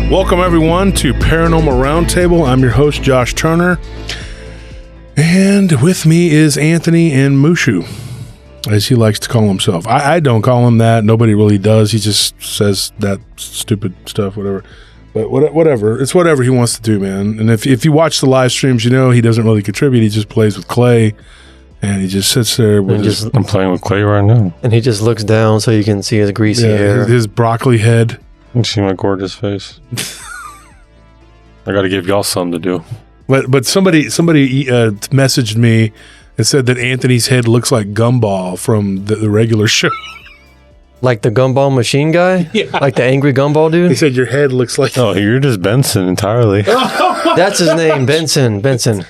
Welcome, everyone, to Paranormal Roundtable. I'm your host, Josh Turner. And with me is Anthony and Mushu, as he likes to call himself. I don't call him that. Nobody really does. He just says that stupid stuff, whatever. But whatever. It's whatever he wants to do, man. And if you watch the live streams, you know he doesn't really contribute. He just plays with clay. And he just sits there. I'm playing with clay right now. And he just looks down so you can see his greasy hair. His broccoli head. You see my gorgeous face. I got to give y'all something to do. But somebody messaged me and said that Anthony's head looks like Gumball from the regular show. Like the Gumball machine guy? Yeah. Like the angry Gumball dude? He said your head looks like... Oh, you're just Benson entirely. That's his name, Benson.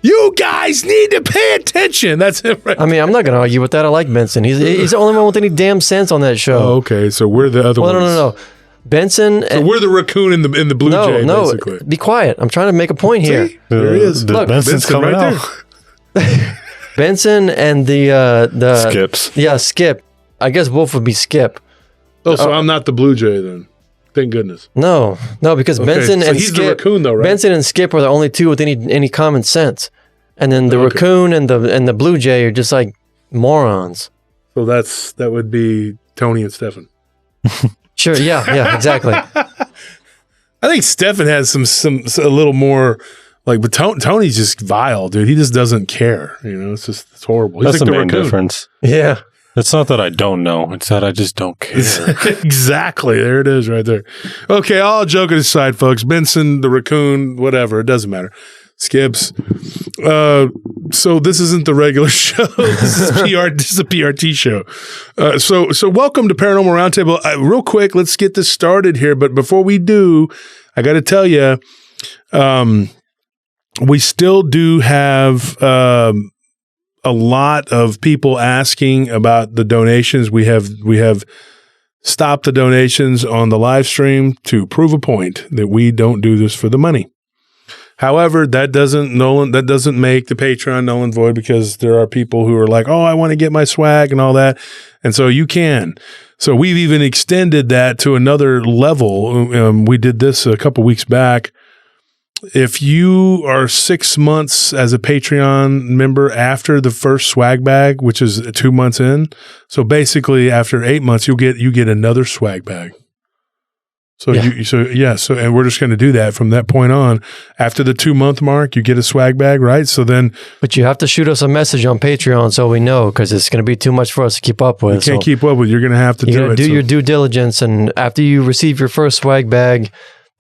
You guys need to pay attention. That's it, right? I mean, I'm not going to argue with that. I like Benson. He's the only one with any damn sense on that show. Oh, okay. So we're the other ones. No. Benson. So we're the raccoon in the blue jay, basically. Be quiet. I'm trying to make a point here. See? There he is. Look, Benson's coming right there. Benson and the Skips. Yeah, Skip. I guess Wolf would be Skip. Oh, so I'm not the blue jay then. Thank goodness. No, because Benson and he's Skip. The raccoon, though, right? Benson and Skip are the only two with any common sense, and then the raccoon and the blue jay are just like morons. So that would be Tony and Stefan. Sure. Yeah. Exactly. I think Stefan has some a little more like, but Tony's just vile, dude. He just doesn't care. You know, it's horrible. He's That's like the main raccoon. difference. Yeah. It's not that I don't know. It's that I just don't care. Exactly. There it is right there. Okay, all joking aside, folks. Benson, the raccoon, whatever. It doesn't matter. Skips. So this isn't the regular show. This is a PRT show. So welcome to Paranormal Roundtable. Real quick, let's get this started here. But before we do, I got to tell you, we still do have a lot of people asking about the donations. We have stopped the donations on the live stream to prove a point that we don't do this for the money. However, that doesn't make the Patreon null and void, because there are people who are like, oh, I want to get my swag and all that. And so you can. So we've even extended that to another level. We did this a couple weeks back. If you are 6 months as a Patreon member after the first swag bag, which is 2 months in, so basically after 8 months, you get another swag bag. So and we're just going to do that from that point on. After the 2 month mark, you get a swag bag, right? So then, but you have to shoot us a message on Patreon so we know, because it's going to be too much for us to keep up with. You can't keep up with. You're going to have to do it. Do your due diligence, and after you receive your first swag bag,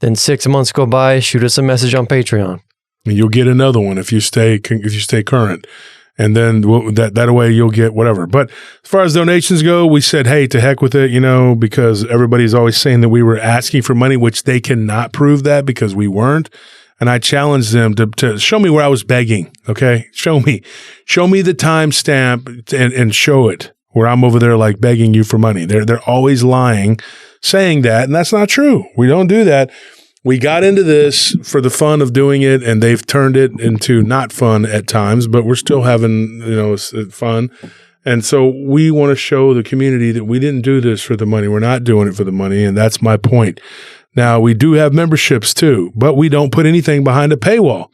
then 6 months go by. Shoot us a message on Patreon, and you'll get another one if you stay current. And then that way you'll get whatever. But as far as donations go, we said, hey, to heck with it, because everybody's always saying that we were asking for money, which they cannot prove that because we weren't. And I challenged them to show me where I was begging. Okay. Show me the timestamp and show it where I'm over there like begging you for money. They're always lying, saying that. And that's not true. We don't do that. We got into this for the fun of doing it, and they've turned it into not fun at times, but we're still having, fun. And so we want to show the community that we didn't do this for the money. We're not doing it for the money, and that's my point. Now, we do have memberships too, but we don't put anything behind a paywall.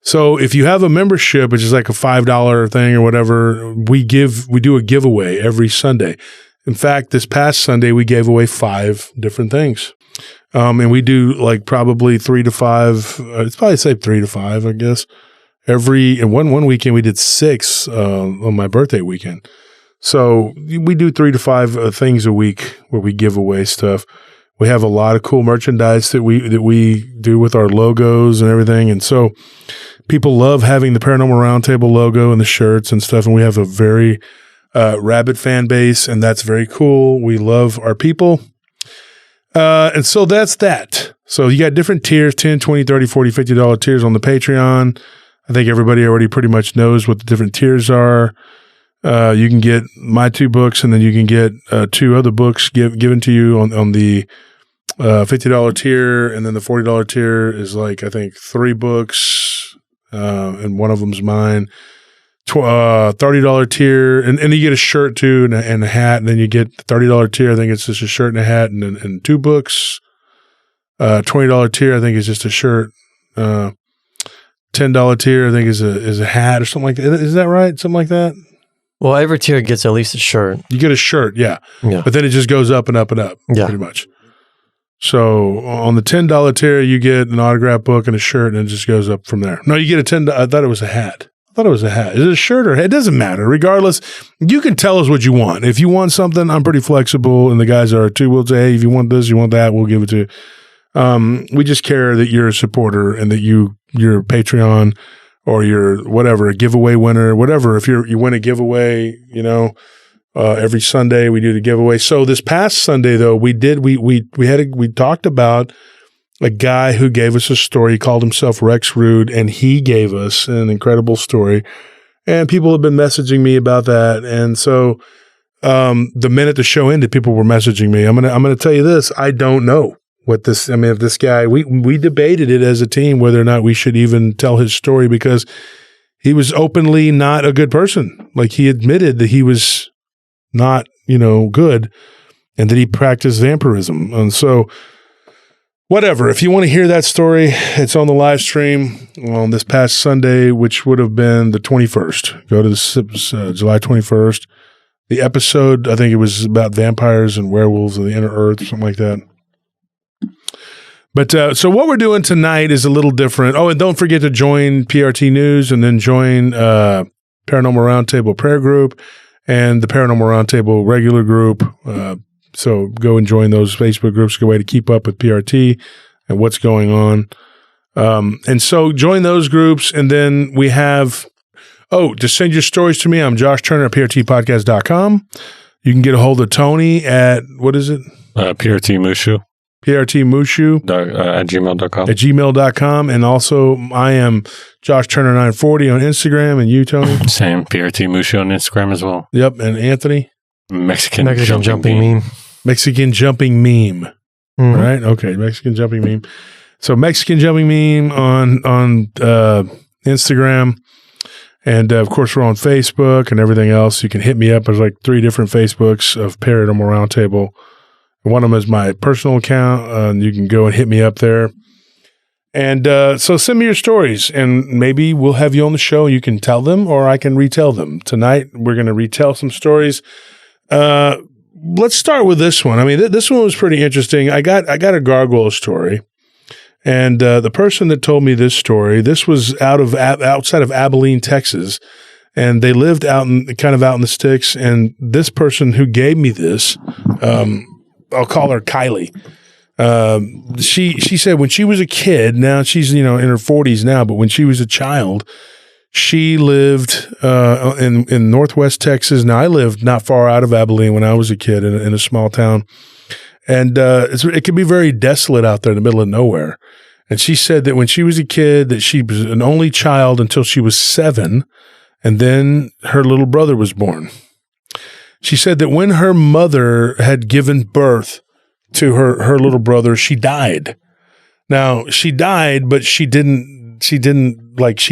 So if you have a membership, which is like a $5 thing or whatever, we do a giveaway every Sunday. In fact, this past Sunday, we gave away 5 different things. And we do like probably 3 to 5. It's probably say 3 to 5, I guess. And one weekend we did 6 on my birthday weekend. So we do 3 to 5 things a week where we give away stuff. We have a lot of cool merchandise that we do with our logos and everything. And so people love having the Paranormal Roundtable logo and the shirts and stuff. And we have a very rabid fan base, and that's very cool. We love our people. And so that's that. So you got different tiers, $10, $20, $30, $40, $50 tiers on the Patreon. I think everybody already pretty much knows what the different tiers are. You can get my 2 books, and then you can get 2 other books given to you on the $50 tier. And then the $40 tier is like, I think 3 books, and one of them's mine. $30 tier, and you get a shirt too and a hat, and then you get the $30 tier. I think it's just a shirt and a hat and 2 books. $20 tier, I think, is just a shirt. $10 tier, I think, is a hat or something like that. Is that right? Something like that? Well, every tier gets at least a shirt. You get a shirt, yeah. Yeah. But then it just goes up and up and up, pretty much. So on the $10 tier, you get an autograph book and a shirt, and it just goes up from there. No, you get a $10. I thought it was a hat. Is it a shirt or a hat? It doesn't matter. Regardless, you can tell us what you want. If you want something, I'm pretty flexible, and the guys are too. We'll say, hey, if you want this, you want that, we'll give it to you. We just care that you're a supporter and that you're a Patreon or you're whatever, a giveaway winner, whatever. If you win a giveaway, every Sunday we do the giveaway. So this past Sunday though, we talked about a guy who gave us a story. He called himself Rex Rude, and he gave us an incredible story. And people have been messaging me about that. And so the minute the show ended, people were messaging me. I'm gonna tell you this. I don't know what this. If this guy, we debated it as a team whether or not we should even tell his story, because he was openly not a good person. Like, he admitted that he was not, good, and that he practiced vampirism. And so, whatever. If you want to hear that story, it's on the live stream on this past Sunday, which would have been the 21st. Go to July 21st. The episode, I think it was about vampires and werewolves of the inner earth, something like that. But so what we're doing tonight is a little different. Oh, and don't forget to join PRT News, and then join Paranormal Roundtable Prayer Group and the Paranormal Roundtable regular group. So go and join those Facebook groups. Good way to keep up with PRT and what's going on. And so join those groups. And then we have, to send your stories to me. I'm Josh Turner at PRTpodcast.com. You can get a hold of Tony at, what is it? PRT Mushu. PRT Mushu. At gmail.com. At gmail.com. And also, I am Josh Turner 940 on Instagram. And you, Tony? Same. PRT Mushu on Instagram as well. Yep. And Anthony? Mexican jumping meme. Mexican jumping meme. Mm-hmm. Right? Okay. Mexican jumping meme. So Mexican jumping meme on Instagram. And of course, we're on Facebook and everything else. You can hit me up. There's like 3 different Facebooks of Paranormal Roundtable. One of them is my personal account. And you can go and hit me up there. And so send me your stories, and maybe we'll have you on the show. You can tell them, or I can retell them. Tonight, we're going to retell some stories. Let's start with this one. This one was pretty interesting. I got a gargoyle story, and the person that told me this story, this was outside of Abilene, Texas, and they lived out in the sticks. And this person who gave me this, I'll call her Kylie. She said when she was a kid, now she's in her 40s now, but when she was a child, she lived in Northwest Texas. Now, I lived not far out of Abilene when I was a kid in a small town. And it can be very desolate out there in the middle of nowhere. And she said that when she was a kid, that she was an only child until she was 7, and then her little brother was born. She said that when her mother had given birth to her little brother, she died. Now, she died, but she didn't she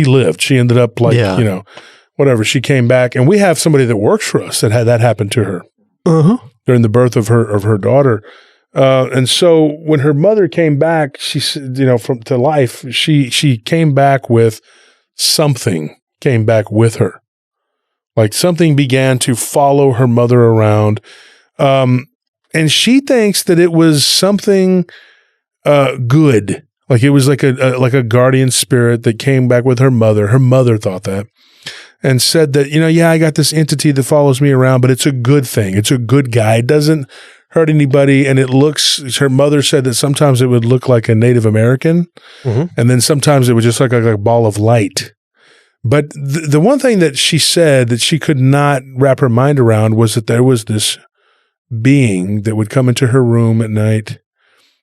lived. She ended up whatever. She came back, and we have somebody that works for us that had that happen to her during the birth of her daughter. And so when her mother came back, she said, to life, she came back with something came back with her. Like something began to follow her mother around. And she thinks that it was something good. Like it was like a guardian spirit that came back with her mother. Her mother thought that and said that, I got this entity that follows me around, but it's a good thing. It's a good guy. It doesn't hurt anybody. And her mother said that sometimes it would look like a Native American. Mm-hmm. And then sometimes it would just look like a ball of light. But the one thing that she said that she could not wrap her mind around was that there was this being that would come into her room at night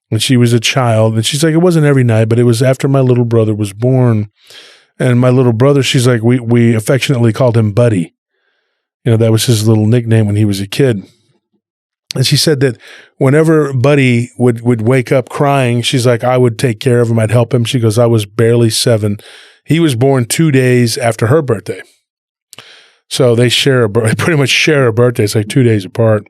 when she was a child. And she's like, it wasn't every night, but it was after my little brother was born. And my little brother, she's like, we affectionately called him Buddy. That was his little nickname when he was a kid. And she said that whenever Buddy would wake up crying, she's like, I would take care of him. I'd help him. She goes, I was barely 7. He was born 2 days after her birthday. So they pretty much share a birthday. It's like 2 days apart.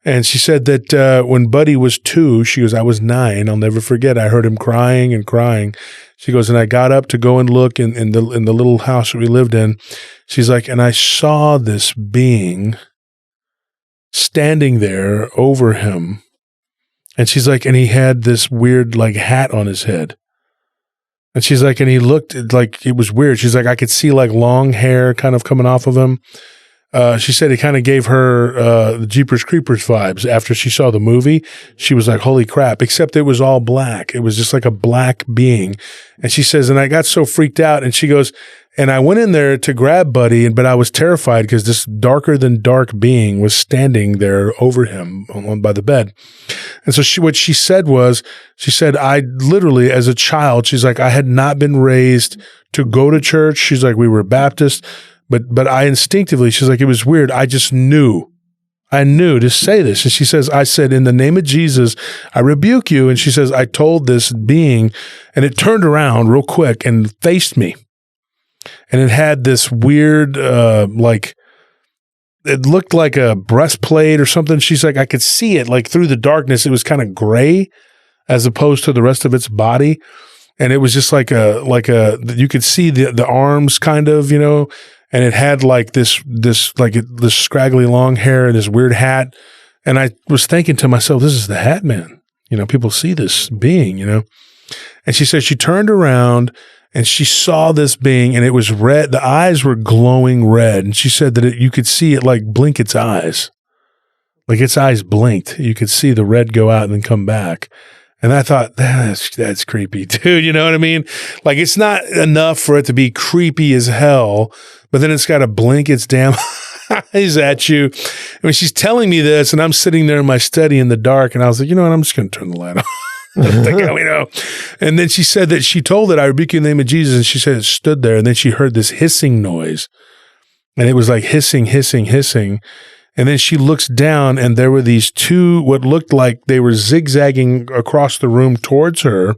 And she said that when Buddy was 2, she goes, I was 9. I'll never forget. I heard him crying and crying. She goes, and I got up to go and look in the little house that we lived in. She's like, and I saw this being standing there over him. And she's like, and he had this weird like hat on his head. And she's like, and he looked like it was weird. She's like, I could see like long hair kind of coming off of him. She said it kind of gave her the Jeepers Creepers vibes. After she saw the movie, she was like, holy crap, except it was all black. It was just like a black being. And she says, and I got so freaked out. And she goes, and I went in there to grab Buddy, but I was terrified because this darker than dark being was standing there over him by the bed. And so what she said was, she said, I literally, as a child, she's like, I had not been raised to go to church. She's like, we were Baptist. But I instinctively, she's like, it was weird. I just knew. I knew to say this. And she says, I said, in the name of Jesus, I rebuke you. And she says, I told this being, and it turned around real quick and faced me. And it had this weird, like, it looked like a breastplate or something. She's like, I could see it like through the darkness. It was kind of gray as opposed to the rest of its body. And it was just like you could see the arms kind of, you know, and it had like this scraggly long hair and this weird hat. And I was thinking to myself, this is the Hat Man. You know, people see this being, you know. And she said she turned around and she saw this being, and it was red. The eyes were glowing red. And she said that you could see it like blink its eyes. Like its eyes blinked. You could see the red go out and then come back. And I thought, that's creepy, dude. You know what I mean? Like, it's not enough for it to be creepy as hell, but then it's got to blink its damn eyes at you. I mean, she's telling me this, and I'm sitting there in my study in the dark, and I was like, you know what? I'm just going to turn the light on. You know. And then she said that she told it, I rebuke you in the name of Jesus, and she said it stood there, and then she heard this hissing noise, and it was like hissing, hissing, hissing. And then she looks down, and there were these two, what looked like they were zigzagging across the room towards her.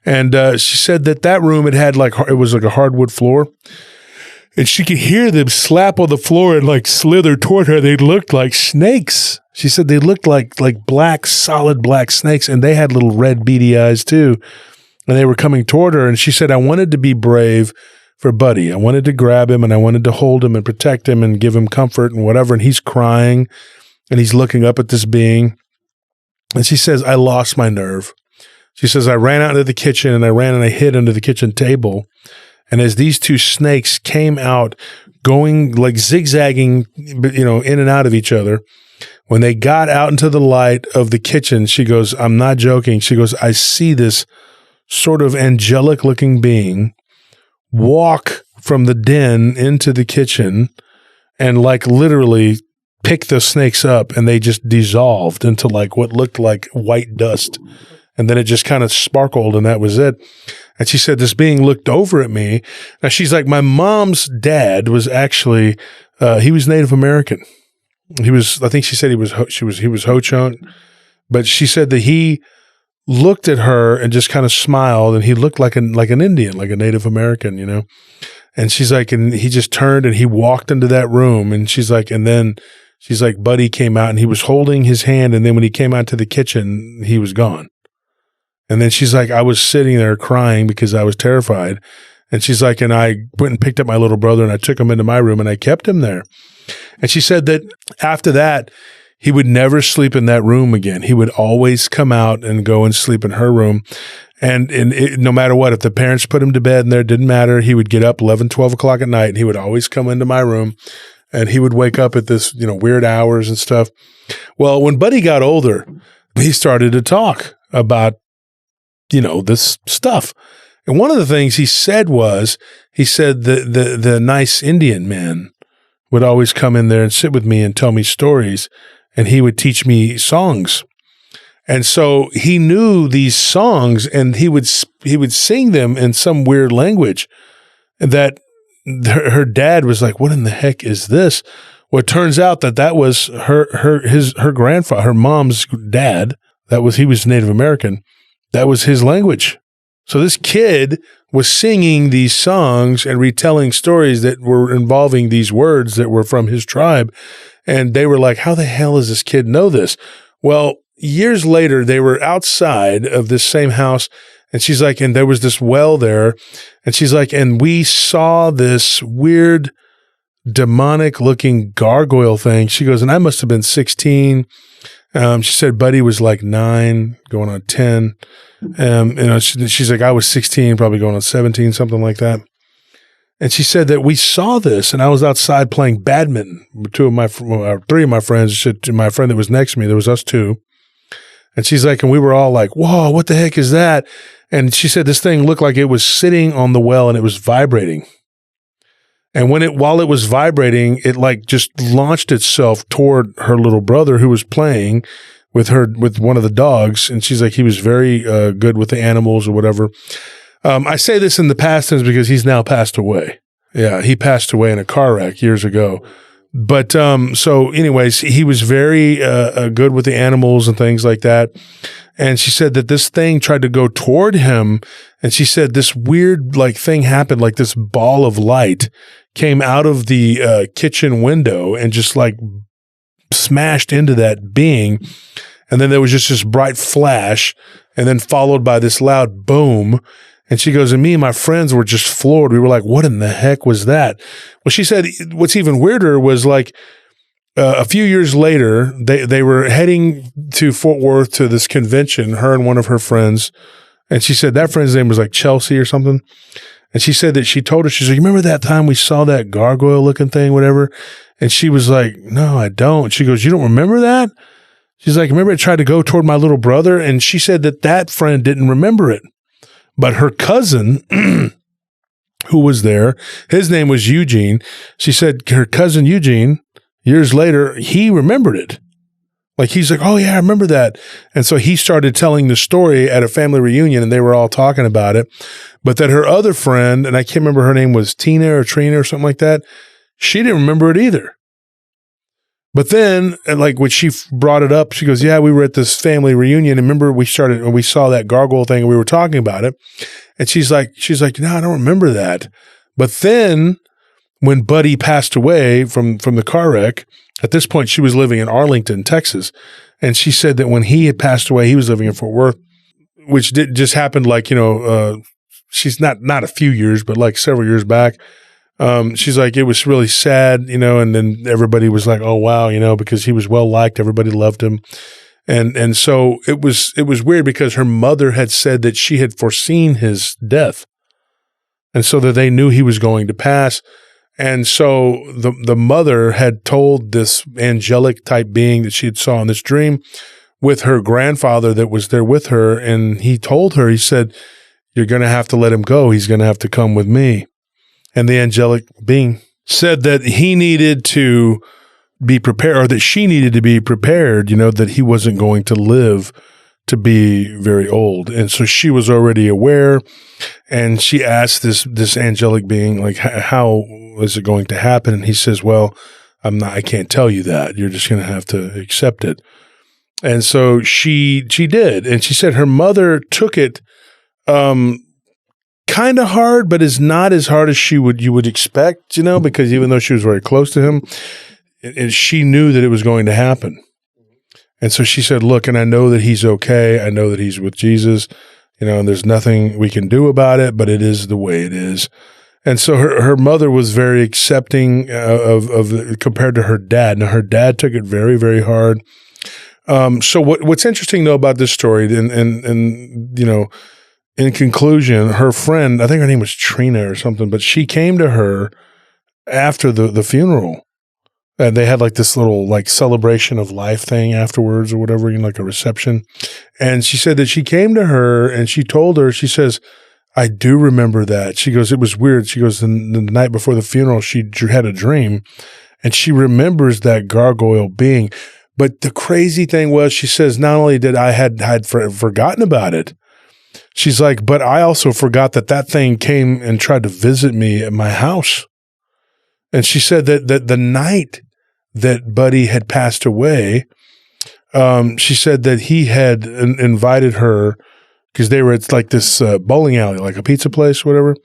And she said that room, it was like a hardwood floor. And she could hear them slap on the floor and like slither toward her. They looked like snakes. She said they looked like black, solid black snakes. And they had little red beady eyes too. And they were coming toward her. And she said, I wanted to be brave for Buddy. I wanted to grab him and I wanted to hold him and protect him and give him comfort and whatever. And he's crying and he's looking up at this being. And she says, I lost my nerve. She says, I ran out into the kitchen and I hid under the kitchen table. And as these two snakes came out, going like zigzagging, you know, in and out of each other, when they got out into the light of the kitchen, she goes, I'm not joking. She goes, I see this sort of angelic looking being walk from the den into the kitchen and like literally pick the snakes up, and they just dissolved into like what looked like white dust. And then it just kind of sparkled, and that was it. And she said, this being looked over at me. Now she's like, my mom's dad was actually, he was Native American. I think she said he was Ho-Chunk, but she said that he looked at her and just kind of smiled, and he looked like an Indian, like a Native American, you know? And she's like, and he just turned and he walked into that room, and she's like, and then she's like, Buddy came out and he was holding his hand. And then when he came out to the kitchen, he was gone. And then she's like, I was sitting there crying because I was terrified. And she's like, and I went and picked up my little brother and I took him into my room and I kept him there. And she said that after that, he would never sleep in that room again. He would always come out and go and sleep in her room. And no matter what, if the parents put him to bed in there, it didn't matter. He would get up 11, 12 o'clock at night, and he would always come into my room, and he would wake up at this, you know, weird hours and stuff. Well, when Buddy got older, he started to talk about, you know, this stuff. And one of the things he said the nice Indian man would always come in there and sit with me and tell me stories, and he would teach me songs. And so he knew these songs, and he would sing them in some weird language that her dad was like, what in the heck is this? Well, it turns out that was her grandfather, her mom's dad. He was Native American. That was his language. So this kid was singing these songs and retelling stories that were involving these words that were from his tribe. And they were like, how the hell does this kid know this? Well, years later, they were outside of this same house. And she's like, and there was this well there. And she's like, and we saw this weird demonic looking gargoyle thing. She goes, and I must have been 16. She said Buddy was like 9, going on 10. She's like, I was 16, probably going on 17, something like that. And she said that we saw this, and I was outside playing badminton with 3 of my friends. My friend that was next to me, there was us 2. And she's like, and we were all like, whoa, what the heck is that? And she said this thing looked like it was sitting on the well and it was vibrating. And while it was vibrating, it like just launched itself toward her little brother who was playing with one of the dogs. And she's like, he was very good with the animals or whatever. I say this in the past tense because he's now passed away. Yeah, he passed away in a car wreck years ago. But so anyways, he was very good with the animals and things like that. And she said that this thing tried to go toward him. And she said this weird like thing happened, like this ball of light came out of the kitchen window and just like smashed into that being. And then there was just this bright flash and then followed by this loud boom. And she goes, and me and my friends were just floored. We were like, what in the heck was that? Well, she said what's even weirder was like a few years later, they were heading to Fort Worth to this convention, her and one of her friends. And she said that friend's name was like Chelsea or something. And she said that she told her, she's like, remember that time we saw that gargoyle looking thing, whatever? And she was like, no, I don't. She goes, you don't remember that? She's like, remember it tried to go toward my little brother? And she said that friend didn't remember it. But her cousin, who was there, his name was Eugene. She said her cousin Eugene, years later, he remembered it. Like he's like, oh yeah, I remember that. And so he started telling the story at a family reunion and they were all talking about it. But that her other friend, and I can't remember her name was Tina or Trina or something like that, she didn't remember it either. But then, like when she brought it up, she goes, yeah, we were at this family reunion. And remember we saw that gargoyle thing and we were talking about it. And she's like, no, I don't remember that. But then when Buddy passed away from the car wreck, at this point she was living in Arlington, Texas. And she said that when he had passed away, he was living in Fort Worth, which just happened like, she's not a few years, but like several years back. She's like, it was really sad, and then everybody was like, oh, wow, because he was well liked. Everybody loved him. And so it was weird because her mother had said that she had foreseen his death. And so that they knew he was going to pass. And so the mother had told this angelic type being that she had saw in this dream with her grandfather that was there with her. And he told her, he said, you're going to have to let him go. He's going to have to come with me. And the angelic being said that he needed to be prepared, or that she needed to be prepared, that he wasn't going to live to be very old. And so she was already aware. And she asked this angelic being, like, how is it going to happen? And he says, well, I can't tell you that. You're just going to have to accept it. And so she did. And she said her mother took it, kind of hard, but is not as hard as you would expect, because even though she was very close to him, she knew that it was going to happen. And so she said, look, and I know that he's okay. I know that he's with Jesus, and there's nothing we can do about it, but it is the way it is. And so her mother was very accepting of compared to her dad. Now, her dad took it very, very hard. So what's interesting though about this story, and in conclusion, her friend, I think her name was Trina or something, but she came to her after the funeral. And they had like this little like celebration of life thing afterwards or whatever, like a reception. And she said that she came to her and she told her, she says, I do remember that. She goes, it was weird. She goes, the night before the funeral, she had a dream and she remembers that gargoyle being. But the crazy thing was, she says, not only did I had forgotten about it, she's like, but I also forgot that thing came and tried to visit me at my house. And she said that the night that Buddy had passed away, she said that he had invited her, because they were at like this bowling alley, like a pizza place, whatever.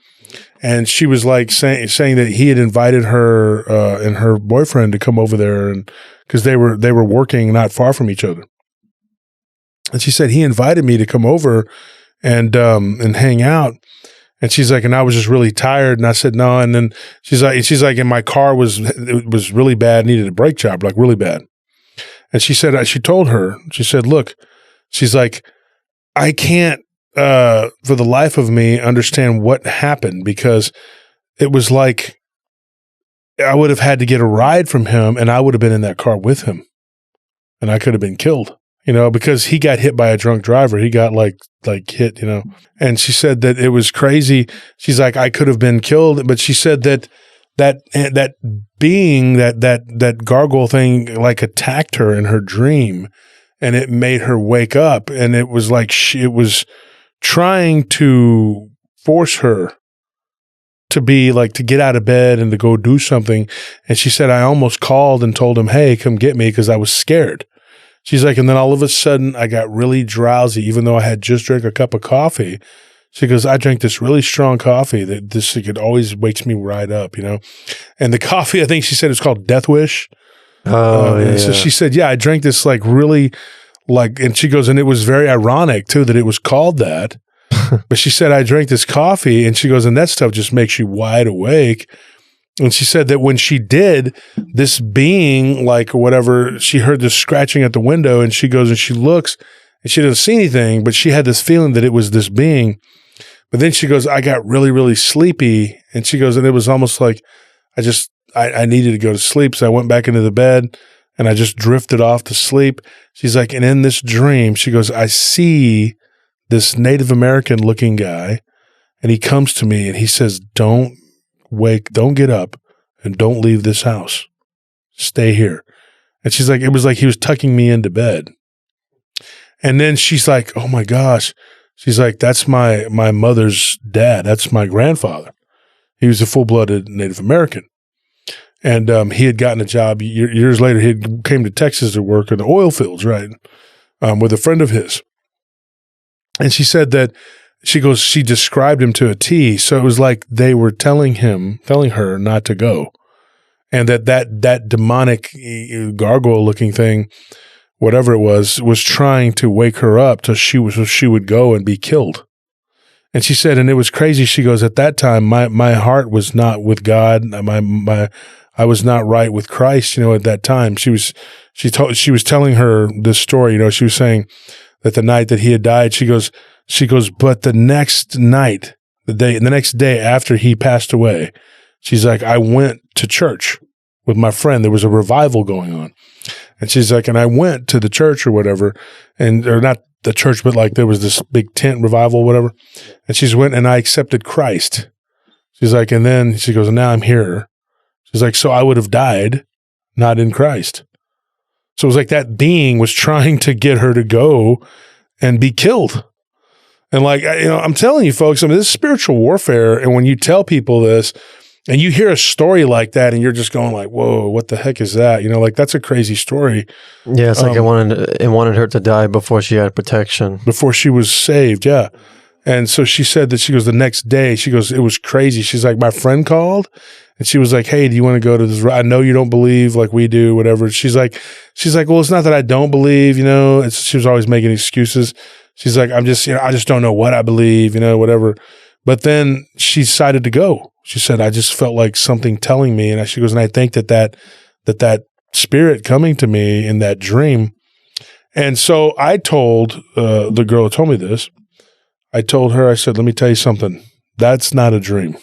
And she was like saying that he had invited her and her boyfriend to come over there, and because they were working not far from each other. And she said he invited me to come over and hang out. And she's like, and I was just really tired. And I said, no. And then she's like, and my car was really bad, needed a brake job, like really bad. And she told her, she said, look, she's like, I can't, for the life of me, understand what happened, because it was like I would have had to get a ride from him, and I would have been in that car with him, and I could have been killed. Because he got hit by a drunk driver. He got like hit, And she said that it was crazy. She's like, I could have been killed. But she said that being, that gargoyle thing, like attacked her in her dream, and it made her wake up. And it was like, it was trying to force her to be like, to get out of bed and to go do something. And she said, I almost called and told him, hey, come get me, because I was scared. She's like, and then all of a sudden I got really drowsy, even though I had just drank a cup of coffee. She goes, I drank this really strong coffee that it always wakes me right up, And the coffee, I think she said, it's called Death Wish. Oh, yeah. So she said, yeah, I drank this like really and she goes, and it was very ironic too that it was called that. But she said, I drank this coffee, and she goes, and that stuff just makes you wide awake. And she said that when she did, this being, like, or whatever, she heard this scratching at the window, and she goes and she looks, and she doesn't see anything, but she had this feeling that it was this being. But then she goes, I got really, really sleepy. And she goes, and it was almost like I needed to go to sleep. So I went back into the bed, and I just drifted off to sleep. She's like, and in this dream, she goes, I see this Native American looking guy, and he comes to me and he says, don't get up, and don't leave this house. Stay here. And she's like, it was like he was tucking me into bed. And then she's like, oh my gosh. She's like, that's my mother's dad. That's my grandfather. He was a full-blooded Native American. And he had gotten a job years later. He came to Texas to work in the oil fields, right, with a friend of his. And she said that she described him to a T. So it was like they were telling her not to go. And that demonic gargoyle looking thing, whatever it was trying to wake her up so she would go and be killed. And she said, and it was crazy. She goes, at that time, my heart was not with God. I was not right with Christ, at that time. She was telling her this story, she was saying that the night that he had died, she goes, but the next night, the next day after he passed away, she's like, I went to church with my friend. There was a revival going on. And she's like, and I went to the church or whatever, or not the church, but like there was this big tent revival, whatever. And she's went and I accepted Christ. She's like, and then she goes, and now I'm here. She's like, so I would have died not in Christ. So it was like that being was trying to get her to go and be killed. And like, I'm telling you folks, this is spiritual warfare. And when you tell people this and you hear a story like that and you're just going like, whoa, what the heck is that? Like that's a crazy story. Yeah. It's like it wanted her to die before she had protection. Before she was saved. Yeah. And so she said that the next day, she goes, it was crazy. She's like, my friend called and she was like, hey, do you want to go to this? I know you don't believe like we do, whatever. She's like, well, it's not that I don't believe, she was always making excuses. She's like, I just don't know what I believe, whatever. But then she decided to go. She said, I just felt like something telling me. And she goes, and I think that spirit coming to me in that dream. And so I told the girl who told me this, I told her, I said, let me tell you something. That's not a dream.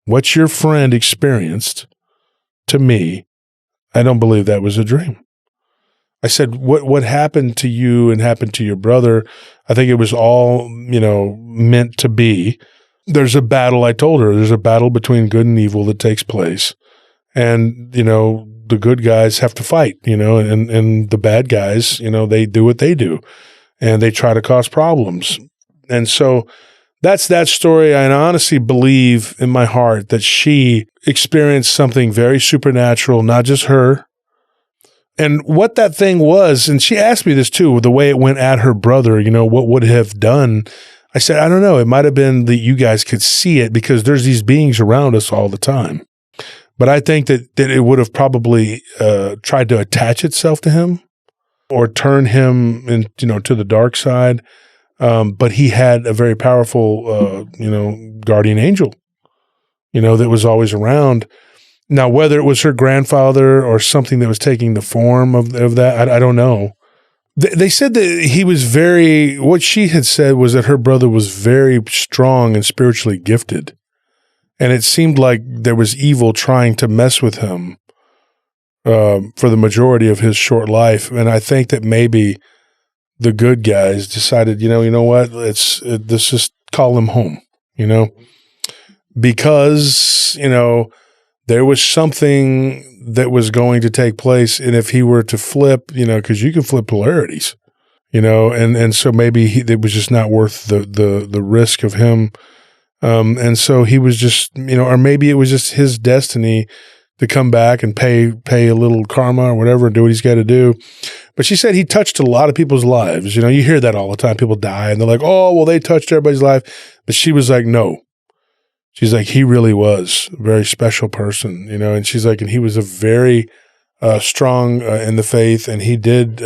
What your friend experienced, to me, I don't believe that was a dream. I said, what happened to you and happened to your brother, I think it was all, meant to be. There's a battle, I told her, there's a battle between good and evil that takes place. And, the good guys have to fight, and the bad guys, they do what they do. And they try to cause problems. And so that's that story. I honestly believe in my heart that she experienced something very supernatural, not just her. And what that thing was, and she asked me this too, the way it went at her brother, what would it have done? I said, I don't know. It might have been that you guys could see it because there's these beings around us all the time. But I think that it would have probably tried to attach itself to him or turn him to the dark side. But he had a very powerful, guardian angel, that was always around. Now, whether it was her grandfather or something that was taking the form of that, I don't know. They said that he was what she had said was that her brother was very strong and spiritually gifted. And it seemed like there was evil trying to mess with him for the majority of his short life. And I think that maybe the good guys decided, you know what, let's just call him home, because, there was something that was going to take place. And if he were to flip, because you can flip polarities, and so maybe it was just not worth the risk of him. And so he was just, or maybe it was just his destiny to come back and pay a little karma or whatever and do what he's got to do. But she said he touched a lot of people's lives. You hear that all the time. People die and they're like, oh, well, they touched everybody's life. But she was like, no. She's like, he really was a very special person, and she's like, and he was a very strong in the faith, and he did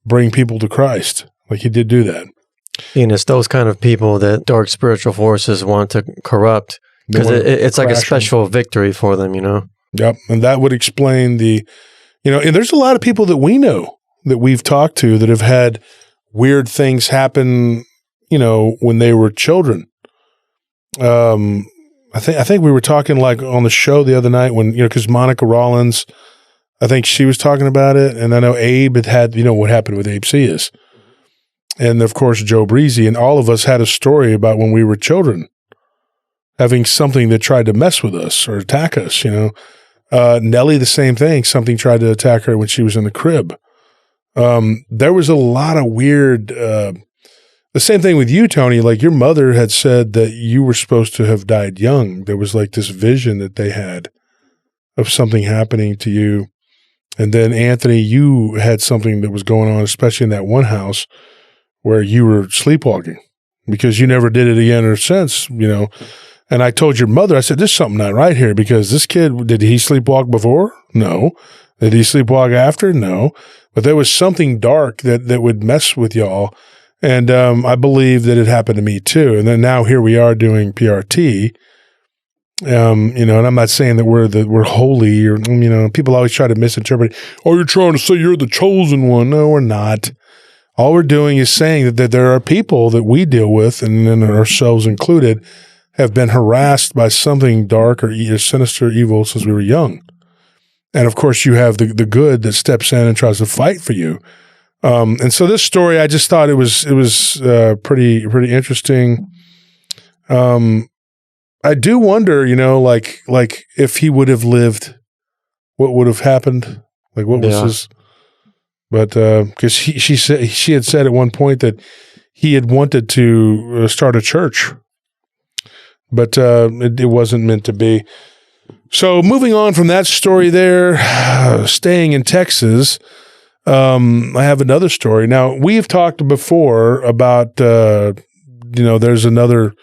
bring people to Christ. Like he did do that. And it's those kind of people that dark spiritual forces want to corrupt because it's like a special victory for them, Yep. And that would explain and there's a lot of people that we know that we've talked to that have had weird things happen, when they were children. I think we were talking like on the show the other night when, because Monica Rollins, I think she was talking about it. And I know Abe had what happened with Abe Cias. And of course, Joe Breezy, and all of us had a story about when we were children having something that tried to mess with us or attack us, Nellie, the same thing. Something tried to attack her when she was in the crib. There was a lot of weird, the same thing with you, Tony. Like your mother had said that you were supposed to have died young. There was like this vision that they had of something happening to you. And then Anthony, you had something that was going on, especially in that one house where you were sleepwalking because you never did it again or since, And I told your mother, I said, there's something not right here because this kid, did he sleepwalk before? No. Did he sleepwalk after? No. But there was something dark that would mess with y'all. And I believe that it happened to me too. And then now here we are doing PRT. And I'm not saying that we're holy or, people always try to misinterpret. Oh, you're trying to say you're the chosen one. No, we're not. All we're doing is saying that there are people that we deal with, and then ourselves included, have been harassed by something dark or sinister evil since we were young. And of course, you have the good that steps in and tries to fight for you. And so this story, I just thought it was pretty interesting. I do wonder, like if he would have lived, what would have happened? Like what was his? But because she had said at one point that he had wanted to start a church, but it wasn't meant to be. So moving on from that story there, staying in Texas, I have another story. Now, we've talked before about, there's another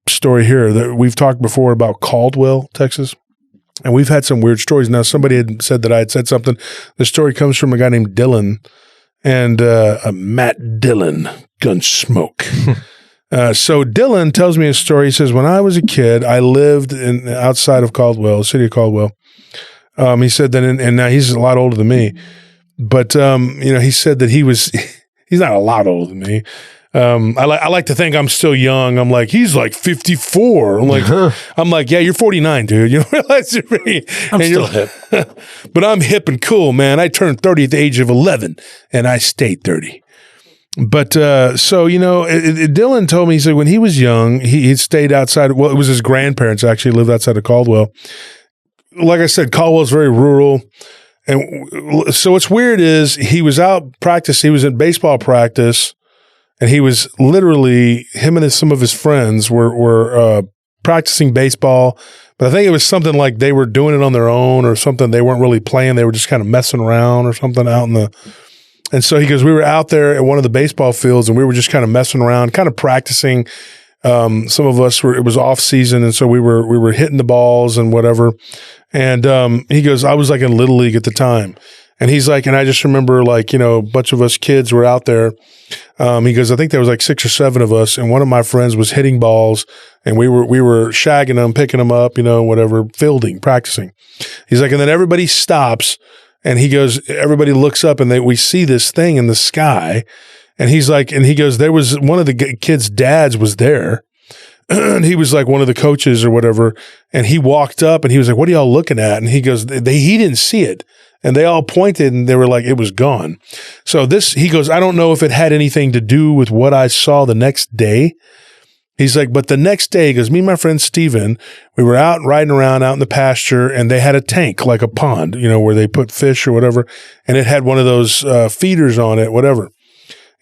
story here that we've talked before about Caldwell, Texas. And we've had some weird stories. Now, somebody had said that I had said something. The story comes from a guy named Dylan and Matt Dillon, Gunsmoke. So Dylan tells me a story. He says, when I was a kid, I lived outside of Caldwell, the city of Caldwell. He said that, and now he's a lot older than me. But, he said that he's not a lot older than me. I like to think I'm still young. I'm like, he's like 54. I'm like, yeah, you're 49, dude. You don't realize you're really, I'm still hip. But I'm hip and cool, man. I turned 30 at the age of 11 and I stayed 30. But, so, Dylan told me, he said when he was young, he stayed outside. Well, it was his grandparents actually lived outside of Caldwell. Like I said, Caldwell's very rural. And so what's weird is he was out practice. He was in baseball practice, and he was literally, him and some of his friends were practicing baseball, But I think it was something like they were doing it on their own or something. They weren't really playing. They were just kind of messing around or something out in the. And so he goes, we were out there at one of the baseball fields and we were just kind of messing around, kind of practicing. Some of us it was off season. And so we were hitting the balls and whatever. And he goes, I was like in Little League at the time. And he's like, and I just remember like, a bunch of us kids were out there. He goes, I think there was like 6 or 7 of us. And one of my friends was hitting balls and we were shagging them, picking them up, whatever, fielding, practicing. He's like, and then everybody stops and he goes, everybody looks up and we see this thing in the sky. And he's like, and he goes, there was one of the kids' dads was there. And he was like one of the coaches or whatever. And he walked up and he was like, what are y'all looking at? And he goes, he didn't see it. And they all pointed and they were like, it was gone. So he goes, I don't know if it had anything to do with what I saw the next day. He's like, but the next day, he goes, me and my friend Steven, we were out riding around out in the pasture and they had a tank, like a pond, where they put fish or whatever. And it had one of those feeders on it, whatever.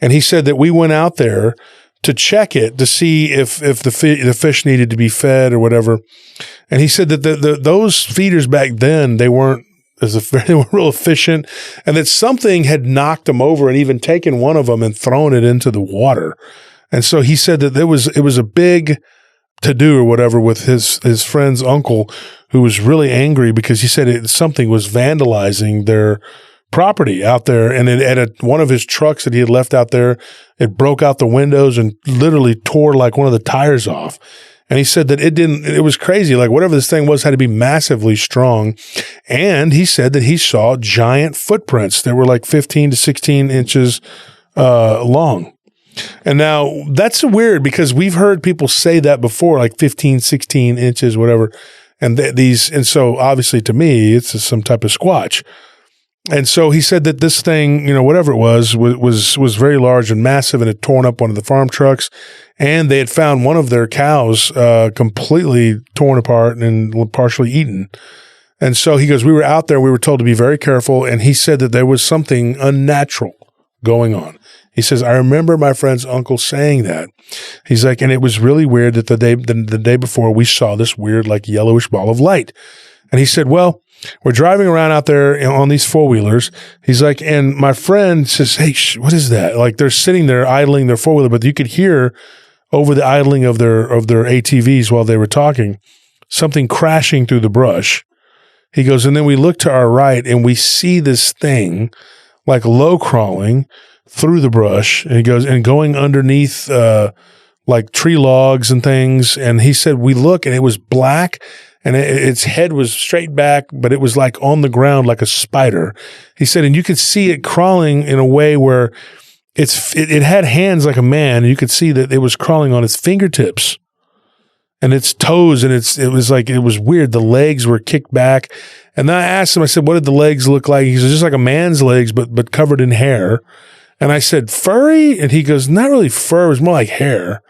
And he said that we went out there to check it to see if the fish needed to be fed or whatever. And he said that those feeders back then, they weren't real efficient, and that something had knocked them over and even taken one of them and thrown it into the water. And so he said that it was a big to-do or whatever with his friend's uncle, who was really angry because he said something was vandalizing their property out there. And it had one of his trucks that he had left out there, it broke out the windows and literally tore like one of the tires off. And he said that it was crazy. Like whatever this thing was had to be massively strong. And he said that he saw giant footprints that were like 15 to 16 inches long. And now that's weird because we've heard people say that before, like 15, 16 inches, whatever. And and so obviously to me, it's some type of squatch. And so he said that this thing, whatever it was very large and massive and had torn up one of the farm trucks. And they had found one of their cows completely torn apart and partially eaten. And so he goes, we were out there. We were told to be very careful. And he said that there was something unnatural going on. He says, I remember my friend's uncle saying that. He's like, and it was really weird that the day before we saw this weird like yellowish ball of light. And he said, well, we're driving around out there on these 4-wheelers. He's like, and my friend says, hey, what is that? Like they're sitting there idling their 4-wheeler, but you could hear over the idling of their ATVs while they were talking, something crashing through the brush. He goes, and then we look to our right and we see this thing like low crawling through the brush. And he goes, and going underneath like tree logs and things. And he said, we look and it was black. And its head was straight back, but it was like on the ground like a spider. He said, and you could see it crawling in a way where it had hands like a man, and you could see that it was crawling on its fingertips and its toes, and it was weird. The legs were kicked back. And then I asked him, I said, what did the legs look like? He said, just like a man's legs, but covered in hair. And I said, furry? And he goes, not really fur, it was more like hair.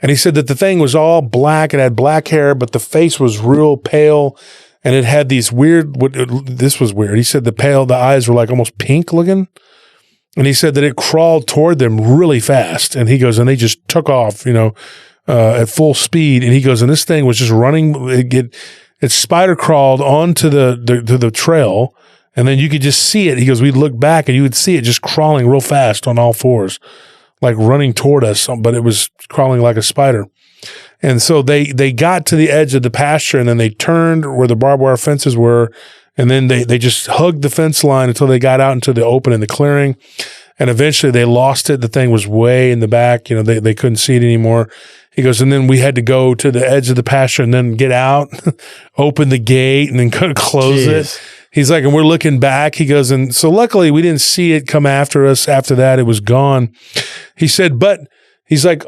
And he said that the thing was all black. It had black hair, but the face was real pale. And it had these this was weird. He said the eyes were like almost pink looking. And he said that it crawled toward them really fast. And he goes, and they just took off, at full speed. And he goes, and this thing was just running. It spider crawled onto the trail. And then you could just see it. He goes, we'd look back and you would see it just crawling real fast on all fours, like running toward us, but it was crawling like a spider. And so they got to the edge of the pasture and then they turned where the barbed wire fences were. And then they just hugged the fence line until they got out into the open in the clearing. And eventually they lost it. The thing was way in the back. They couldn't see it anymore. He goes, and then we had to go to the edge of the pasture and then get out, open the gate and then close it. He's like, and we're looking back. He goes, and so luckily we didn't see it come after us. After that, it was gone. He said, but he's like,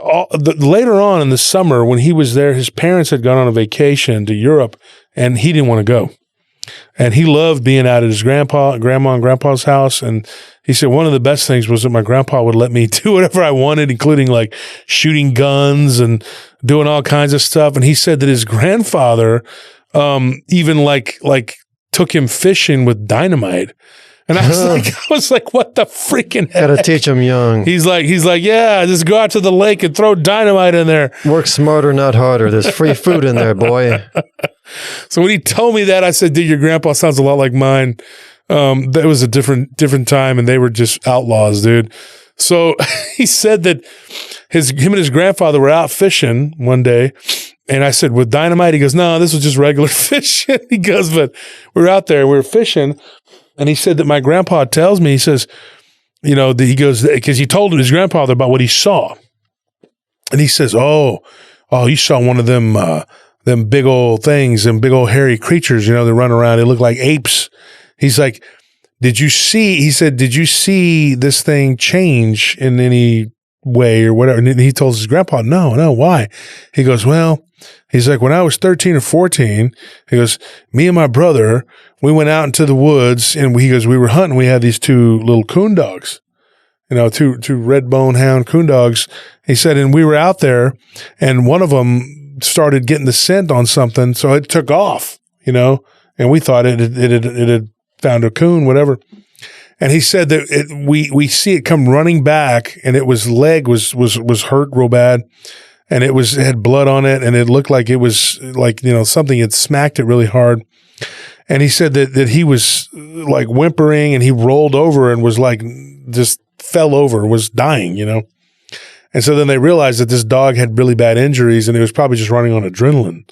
later on in the summer when he was there, his parents had gone on a vacation to Europe and he didn't want to go. And he loved being out at his grandma and grandpa's house. And he said one of the best things was that my grandpa would let me do whatever I wanted, including like shooting guns and doing all kinds of stuff. And he said that his grandfather even like took him fishing with dynamite. And I was like, what the freaking heck? Gotta teach them young. He's like, yeah, just go out to the lake and throw dynamite in there. Work smarter, not harder. There's free food in there, boy. So when he told me that, I said, dude, your grandpa sounds a lot like mine. That was a different time, and they were just outlaws, dude. So he said that him and his grandfather were out fishing one day. And I said, with dynamite? He goes, no, this was just regular fishing. He goes, but we were out there, we were fishing. And he said that my grandpa tells me, he says, you know, he goes, because he told his grandfather about what he saw. And he says, oh, you saw one of them big old things, them big old hairy creatures, you know, that run around. They look like apes. He's like, did you see this thing change in any way or whatever? And he told his grandpa, no, why? He goes, well, he's like, when I was 13 or 14, he goes, me and my brother, we went out into the woods, and we were hunting. We had these two little coon dogs, you know, two red bone hound coon dogs. He said, and we were out there, and one of them started getting the scent on something, so it took off, you know, and we thought it had found a coon, whatever. And he said that we see it come running back, and its leg was hurt real bad, and it had blood on it, and it looked like it was like, you know, something had smacked it really hard. And he said that he was like whimpering, and he rolled over and was like, just fell over and was dying, you know. And so then they realized that this dog had really bad injuries, and he was probably just running on adrenaline.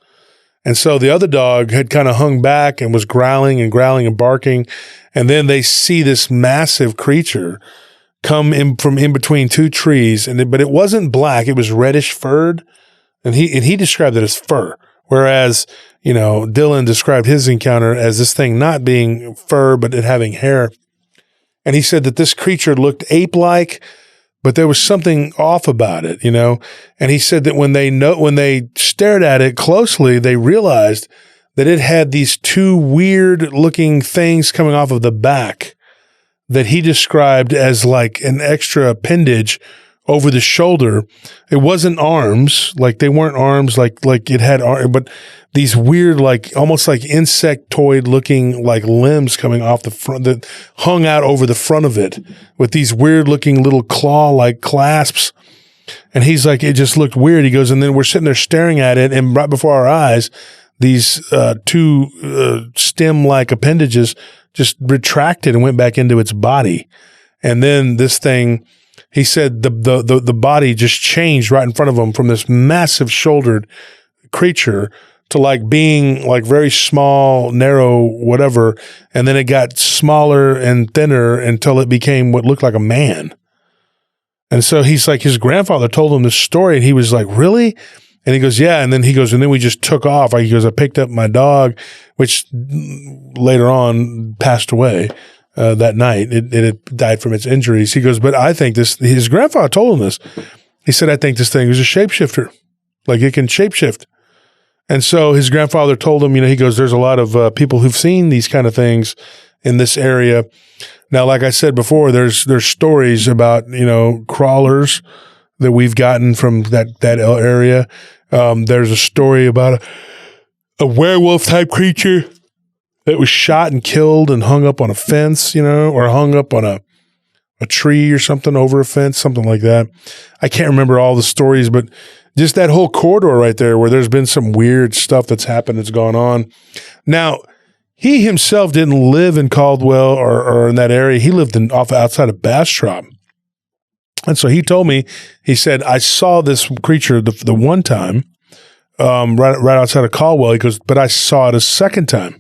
And so the other dog had kind of hung back and was growling and barking. And then they see this massive creature come in from in between two trees. But it wasn't black. It was reddish furred. And he described it as fur. Whereas, you know, Dylan described his encounter as this thing not being fur, but it having hair. And he said that this creature looked ape-like, but there was something off about it, you know? And he said that when they stared at it closely, they realized that it had these two weird looking things coming off of the back that he described as like an extra appendage over the shoulder. It wasn't arms, like they weren't arms, like it had arms, but these weird, like almost like insectoid looking like limbs coming off the front that hung out over the front of it with these weird looking little claw like clasps. And he's like, it just looked weird. He goes, and then we're sitting there staring at it, and right before our eyes, these two stem like appendages just retracted and went back into its body. And then this thing, he said the body just changed right in front of him from this massive shouldered creature to like being like very small, narrow, whatever. And then it got smaller and thinner until it became what looked like a man. And so he's like, his grandfather told him this story, and he was like, really? And he goes, yeah. And then he goes, and then we just took off. He goes, I picked up my dog, which later on passed away. That night, it had died from its injuries. He goes, but I think his grandfather told him this. He said, I think this thing is a shapeshifter. Like it can shapeshift. And so his grandfather told him, you know, he goes, there's a lot of people who've seen these kind of things in this area. Now, like I said before, there's stories about, you know, crawlers that we've gotten from that area. There's a story about a werewolf type creature that was shot and killed and hung up on a fence, you know, or hung up on a tree or something over a fence, something like that. I can't remember all the stories, but just that whole corridor right there where there's been some weird stuff that's happened, that's gone on. Now, he himself didn't live in Caldwell or in that area. He lived outside of Bastrop. And so he told me, he said, I saw this creature the one time right outside of Caldwell. He goes, but I saw it a second time.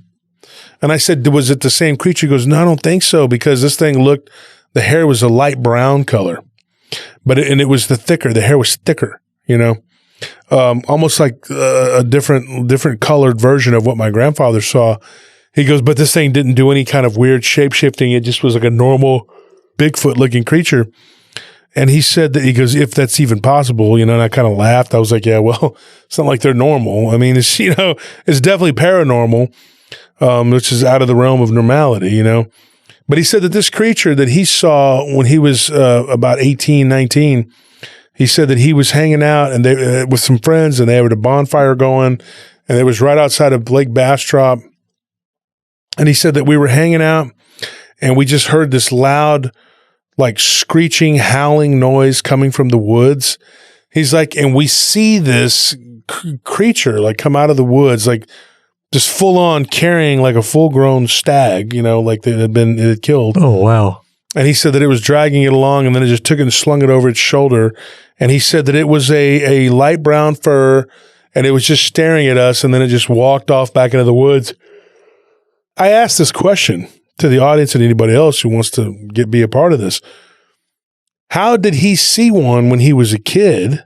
And I said, was it the same creature? He goes, no, I don't think so, because this thing the hair was a light brown color, and it was the hair was thicker, you know, almost like a different colored version of what my grandfather saw. He goes, but this thing didn't do any kind of weird shape shifting. It just was like a normal Bigfoot looking creature. And he said that, he goes, if that's even possible, you know, and I kind of laughed. I was like, yeah, well, it's not like they're normal. I mean, it's, you know, it's definitely paranormal. Which is out of the realm of normality, you know. But he said that this creature that he saw when he was about 18, 19, he said that he was hanging out and with some friends, and they had a bonfire going, and it was right outside of Lake Bastrop. And he said that we were hanging out, and we just heard this loud, like screeching, howling noise coming from the woods. He's like, and we see this creature like come out of the woods, like just full on carrying like a full grown stag, like it had killed. Oh, wow. And he said that it was dragging it along, and then it just took it and slung it over its shoulder. And he said that it was a light brown fur, and it was just staring at us, and then it just walked off back into the woods. I asked this question to the audience and anybody else who wants to be a part of this. How did he see one when he was a kid?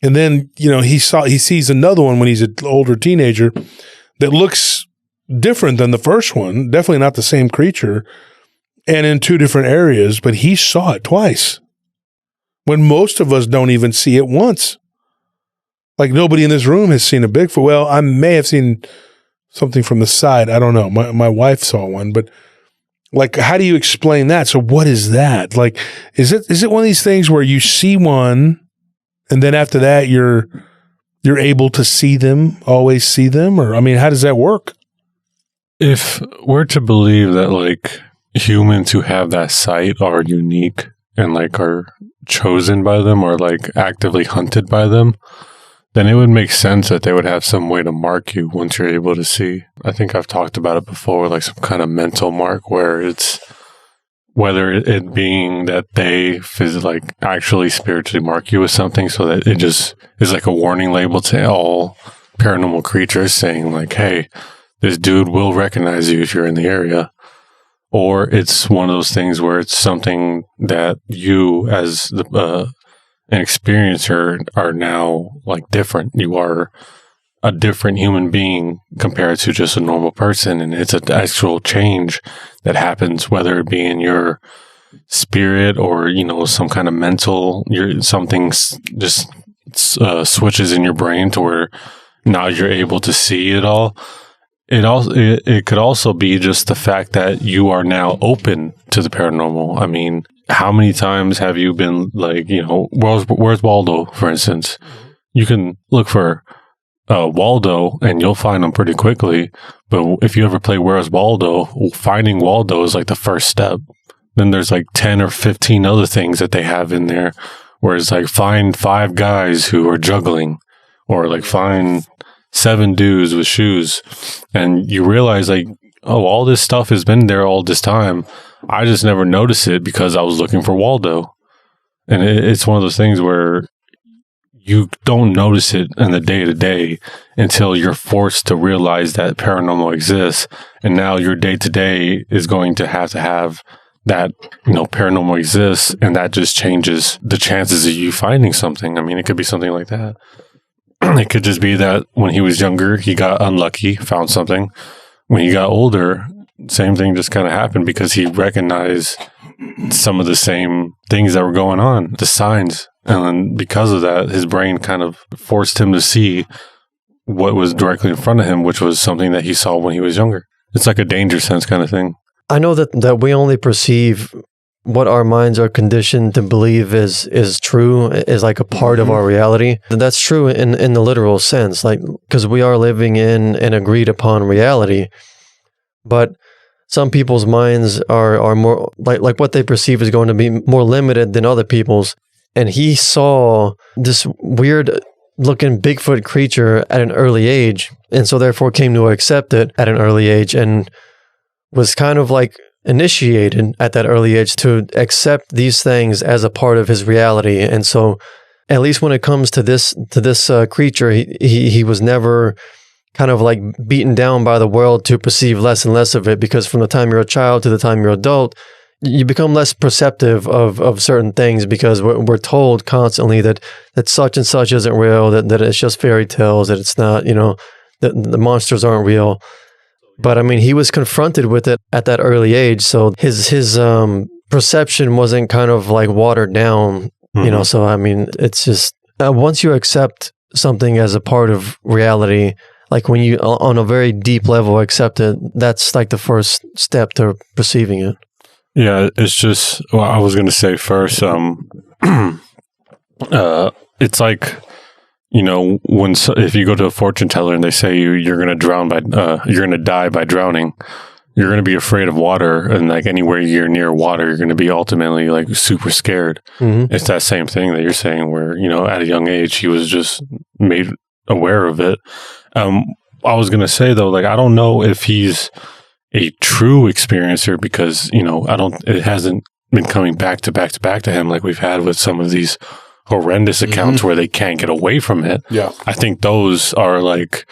And then, he sees another one when he's an older teenager that looks different than the first one, definitely not the same creature, and in two different areas, but he saw it twice when most of us don't even see it once. Like nobody in this room has seen a Bigfoot. Well, I may have seen something from the side. I don't know. My wife saw one, but like, how do you explain that? So what is that? Like, is it one of these things where you see one and then after that you're able to see them, always see them? Or, I mean, how does that work? If we're to believe that like humans who have that sight are unique and like are chosen by them or like actively hunted by them, then it would make sense that they would have some way to mark you once you're able to see. I think I've talked about it before, like some kind of mental mark where it's whether it being that they like actually spiritually mark you with something so that it just is like a warning label to all paranormal creatures saying like, hey, this dude will recognize you if you're in the area. Or it's one of those things where it's something that you as an experiencer are now like different. You are a different human being compared to just a normal person. And it's an actual change that happens, whether it be in your spirit or, some kind of mental, something just switches in your brain to where now you're able to see it all. It could also be just the fact that you are now open to the paranormal. I mean, how many times have you been like, where's Waldo, for instance? You can look for Waldo and you'll find him pretty quickly. But if you ever play Where's Waldo, finding Waldo is like the first step. Then there's like 10 or 15 other things that they have in there where it's like find 5 guys who are juggling or like find 7 dudes with shoes, and you realize like, oh, all this stuff has been there all this time. I just never noticed it because I was looking for Waldo. And it's one of those things where you don't notice it in the day-to-day until you're forced to realize that paranormal exists. And now your day-to-day is going to have that, paranormal exists, and that just changes the chances of you finding something. I mean, it could be something like that. It could just be that when he was younger, he got unlucky, found something. When he got older, same thing just kind of happened because he recognized some of the same things that were going on, the signs. And then because of that, his brain kind of forced him to see what was directly in front of him, which was something that he saw when he was younger. It's like a danger sense kind of thing. I know that we only perceive what our minds are conditioned to believe is true, is like a part of our reality. And that's true in the literal sense, like, because we are living in an agreed upon reality. But some people's minds are more like what they perceive is going to be more limited than other people's. And he saw this weird looking Bigfoot creature at an early age, and so therefore came to accept it at an early age and was kind of like initiated at that early age to accept these things as a part of his reality. And so at least when it comes to this creature, he was never kind of like beaten down by the world to perceive less and less of it, because from the time you're a child to the time you're adult, you become less perceptive of certain things because we're told constantly that such and such isn't real, that it's just fairy tales, that it's not, the monsters aren't real. But I mean, he was confronted with it at that early age, so his perception wasn't kind of like watered down, So I mean, it's just once you accept something as a part of reality, like when you on a very deep level accept it, that's like the first step to perceiving it. Yeah, it's just, well, I was going to say first, it's like, if you go to a fortune teller and they say you're going to drown you're going to die by drowning, you're going to be afraid of water, and like anywhere you're near water, you're going to be ultimately like super scared. It's that same thing that you're saying where, you know, at a young age, he was just made aware of it. I was going to say though, like, I don't know if he's a true experiencer because, you know, it hasn't been coming back to him like we've had with some of these horrendous accounts where they can't get away from it. Yeah. I think those are like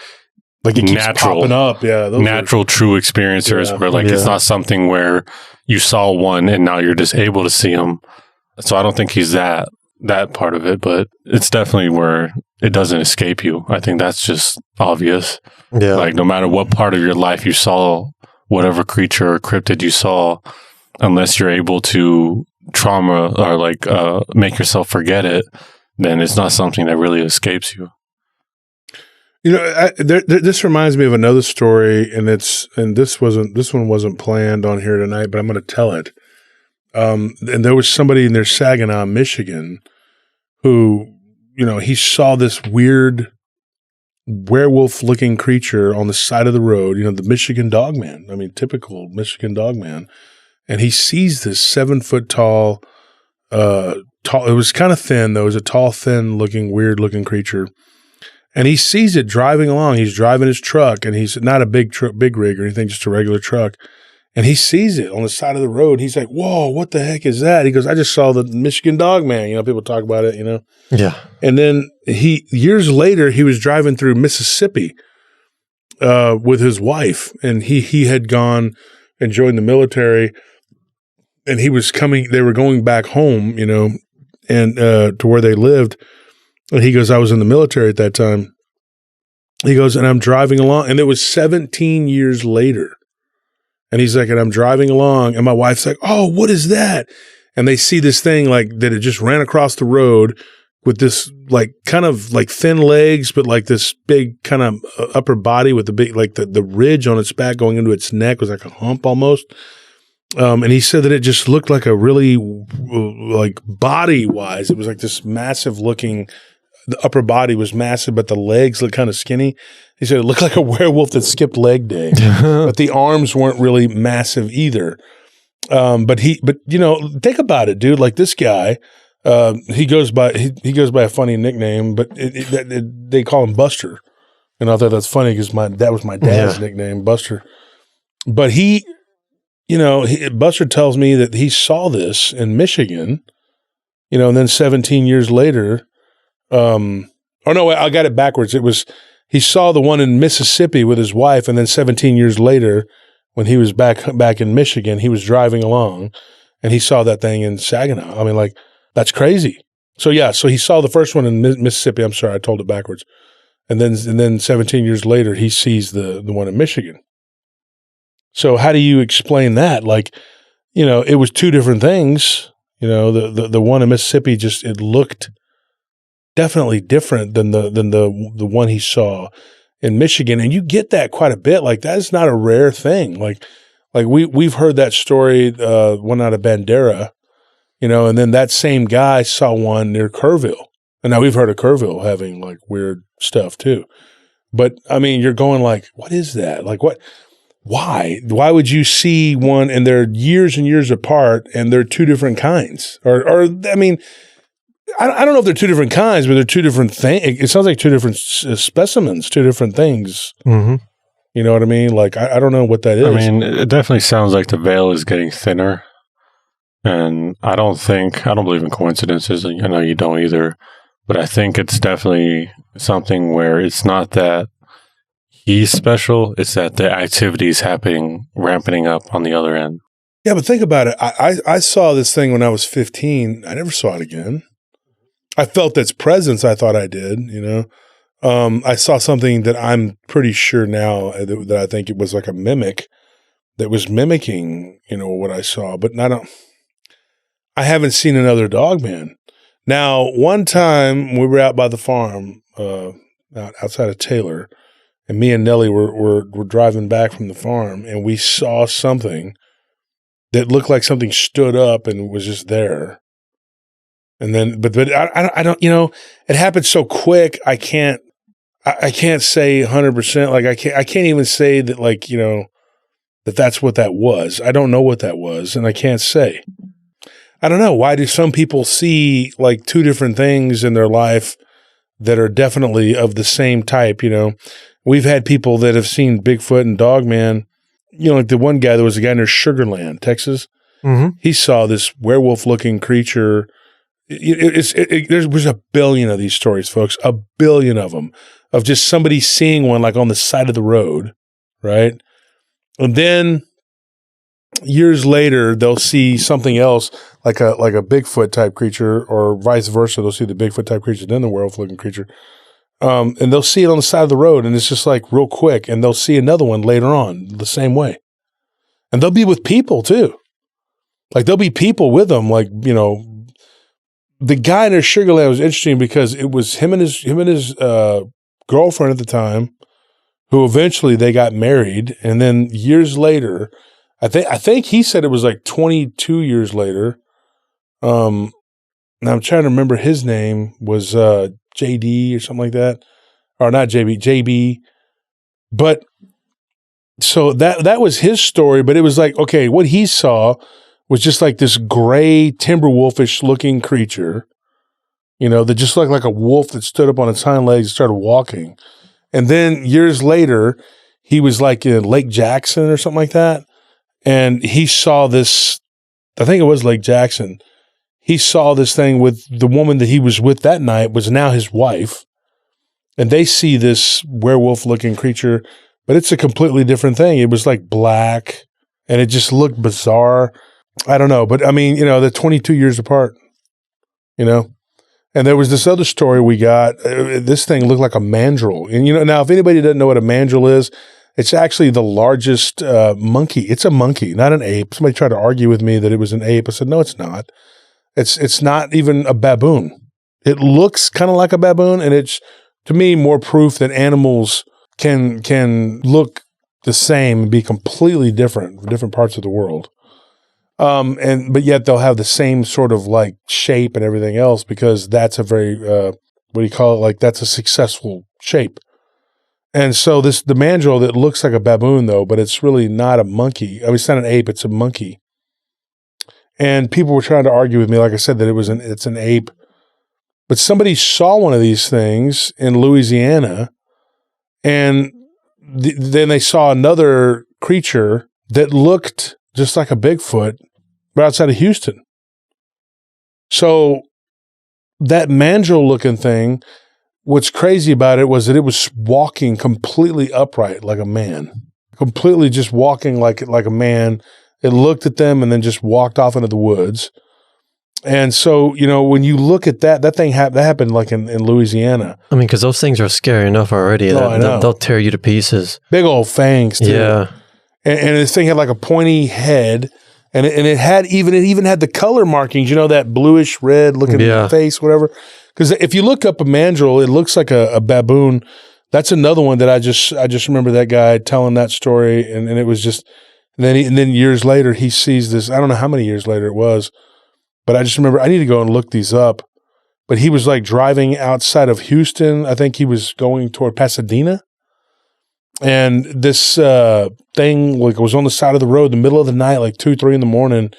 it keeps natural, popping up. Yeah. Natural true experiencers where like it's not something where you saw one and now you're just able to see them. So I don't think he's that part of it, but it's definitely where it doesn't escape you. I think that's just obvious. Yeah. Like no matter what part of your life you saw whatever creature or cryptid you saw, unless you're able to trauma or like make yourself forget it, then it's not something that really escapes you. You know, this reminds me of another story, and this one wasn't planned on here tonight, but I'm going to tell it. And there was somebody in Saginaw, Michigan, who, you know, he saw this weird werewolf-looking creature on the side of the road. You know, the Michigan Dogman. I mean, typical Michigan Dogman. And he sees this 7-foot tall. It was kind of thin though. It was a tall, thin looking, weird looking creature. And he sees it driving along. He's driving his truck, and he's not a big rig or anything, just a regular truck. And he sees it on the side of the road. He's like, "Whoa, what the heck is that?" He goes, "I just saw the Michigan Dogman." You know, people talk about it, you know? Yeah. And then years later, he was driving through Mississippi with his wife, and he had gone and joined the military, and they were going back home, you know, and to where they lived. And he goes, "I was in the military at that time." He goes, "And I'm driving along," and it was 17 years later. And he's like, "And I'm driving along," and my wife's like, "Oh, what is that?" And they see this thing like that it just ran across the road with this like kind of like thin legs, but like this big kind of upper body with the big, like the ridge on its back going into its neck was like a hump almost. And he said that it just looked like a really like body wise, it was like this massive looking. The upper body was massive, but the legs looked kind of skinny. He said it looked like a werewolf that skipped leg day, but the arms weren't really massive either. But you know, think about it, dude. Like this guy, he goes by a funny nickname, but they call him Buster, and I thought that's funny because that was my dad's nickname, Buster. But Buster tells me that he saw this in Michigan, you know, and then 17 years later. I got it backwards. He saw the one in Mississippi with his wife, and then 17 years later, when he was back in Michigan, he was driving along, and he saw that thing in Saginaw. I mean, like, that's crazy. So he saw the first one in Mississippi. I'm sorry, I told it backwards. And then 17 years later, he sees the one in Michigan. So how do you explain that? Like, you know, it was two different things. You know, the one in Mississippi it looked definitely different than the one he saw in Michigan. And you get that quite a bit. Like that's not a rare thing. Like we've heard that story, one out of Bandera, you know, and then that same guy saw one near Kerrville. And now we've heard of Kerrville having like weird stuff too. But I mean, you're going like, what is that? Like what, why would you see one and they're years and years apart and they're two different kinds or I mean, I don't know if they're two different kinds, but they're two different things. It sounds like two different specimens, two different things. Mm-hmm. You know what I mean? Like, I don't know what that is. I mean, it definitely sounds like the veil is getting thinner. And I don't believe in coincidences. I know you don't either. But I think it's definitely something where it's not that he's special. It's that the activity is ramping up on the other end. Yeah, but think about it. I saw this thing when I was 15. I never saw it again. I felt its presence. I thought I did, you know. I saw something that I'm pretty sure now that I think it was like a mimic that was mimicking, you know, what I saw. But I haven't seen another Dogman. Now, one time we were out by the farm outside of Taylor, and me and Nellie were driving back from the farm, and we saw something that looked like something stood up and was just there. And then, but I don't, you know, it happened so quick. I can't say 100%. Like I can't even say that, like, you know, that's what that was. I don't know what that was, and I can't say. I don't know. Why do some people see like two different things in their life that are definitely of the same type? You know, we've had people that have seen Bigfoot and Dogman. You know, like the one guy, there was a guy near Sugar Land, Texas. Mm-hmm. He saw this werewolf-looking creature. There's a billion of these stories, folks, a billion of them, of just somebody seeing one like on the side of the road, right? And then years later, they'll see something else like a Bigfoot type creature, or vice versa. They'll see the Bigfoot type creature, then the werewolf-looking creature. And they'll see it on the side of the road, and it's just like real quick. And they'll see another one later on the same way. And they'll be with people too. Like there'll be people with them. Like, you know, the guy in Sugar Land was interesting because it was him and his girlfriend at the time, who eventually they got married. And then years later, I think he said it was like 22 years later. Now I'm trying to remember, his name was JD or something like that, or not JB. But so that was his story. But it was like, okay, what he saw was just like this gray timberwolfish looking creature, you know, that just looked like a wolf that stood up on its hind legs and started walking. And then years later, he was like in Lake Jackson or something like that. And he saw this, I think it was Lake Jackson. He saw this thing with the woman that he was with that night, was now his wife. And they see this werewolf looking creature, but it's a completely different thing. It was like black and it just looked bizarre. I don't know, but I mean, you know, they're 22 years apart, you know. And there was this other story we got. This thing looked like a mandrill. And, you know, now if anybody doesn't know what a mandrill is, it's actually the largest monkey. It's a monkey, not an ape. Somebody tried to argue with me that it was an ape. I said, no, it's not. It's not even a baboon. It looks kind of like a baboon, and it's, to me, more proof that animals can look the same and be completely different from different parts of the world. But yet they'll have the same sort of like shape and everything else, because that's a very, what do you call it? Like that's a successful shape. And so the mandrill that looks like a baboon though, but it's really not a monkey. I mean, it's not an ape, it's a monkey. And people were trying to argue with me, like I said, that it's an ape. But somebody saw one of these things in Louisiana, and then they saw another creature that looked just like a Bigfoot right outside of Houston. So that mandrill looking thing, what's crazy about it was that it was walking completely upright like a man, completely just walking like a man. It looked at them and then just walked off into the woods. And so, you know, when you look at that thing that happened like in Louisiana. I mean, because those things are scary enough already. Oh, I know. They'll tear you to pieces. Big old fangs too. Yeah. And this thing had like a pointy head, and it even had the color markings, you know, that bluish red looking face, whatever. Because if you look up a mandrill, it looks like a baboon. That's another one that I just remember that guy telling that story, and it was just, and then years later he sees this. I don't know how many years later it was, but I just remember, I need to go and look these up. But he was like driving outside of Houston. I think he was going toward Pasadena. And this thing like was on the side of the road in the middle of the night, like 2-3 in the morning,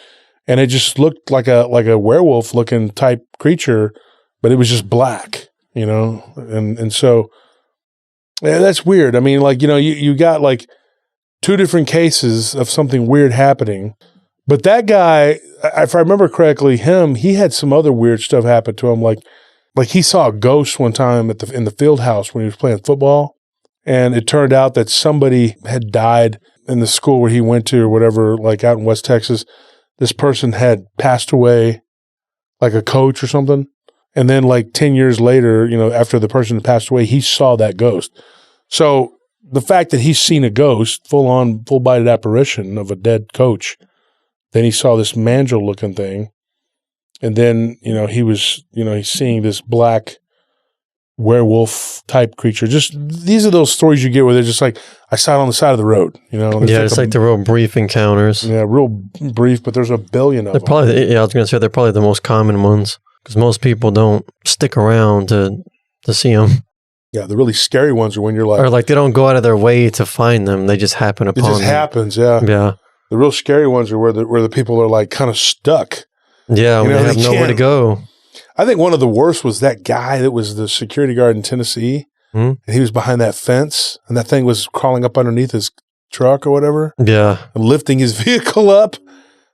and it just looked like a werewolf looking type creature, but it was just black, you know. And so yeah, that's weird. I mean, like, you know, you got like two different cases of something weird happening, but that guy, if I remember correctly, he had some other weird stuff happen to him, like he saw a ghost one time in the field house when he was playing football. And it turned out that somebody had died in the school where he went to or whatever, like out in West Texas. This person had passed away, like a coach or something. And then like 10 years later, you know, after the person had passed away, he saw that ghost. So the fact that he's seen a ghost, full-bodied apparition of a dead coach, then he saw this mandrill looking thing. And then, you know, he's seeing this black werewolf type creature. Just these are those stories you get where they're just like, I saw it on the side of the road, you know. Yeah, it's like the real brief encounters. Yeah, real brief, but there's a billion of them. I was going to say they're probably the most common ones, because most people don't stick around to see them. Yeah, the really scary ones are when you're like... Or like they don't go out of their way to find them. They just happen upon them. It just happens, yeah. Yeah. The real scary ones are where the people are like kind of stuck. Yeah, when they have nowhere to go. I think one of the worst was that guy that was the security guard in Tennessee. And he was behind that fence, and that thing was crawling up underneath his truck or whatever. Yeah. And lifting his vehicle up.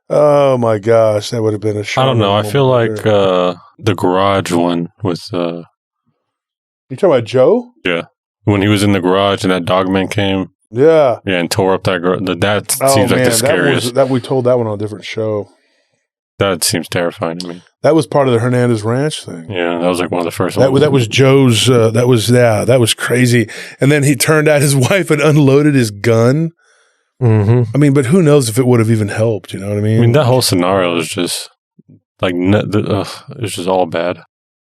Oh, my gosh. That would have been a shock. I don't know. I feel like the garage one was... You talking about Joe? Yeah. When he was in the garage and that Dogman came. Yeah. Yeah, and tore up that garage. That seems like the scariest. We told that one on a different show. That seems terrifying to me. That was part of the Hernandez Ranch thing. Yeah, that was like one of the first ones. That was Joe's. That was crazy. And then he turned out his wife had unloaded his gun. I mean, but who knows if it would have even helped? You know what I mean? I mean, that whole scenario is just like it's just all bad.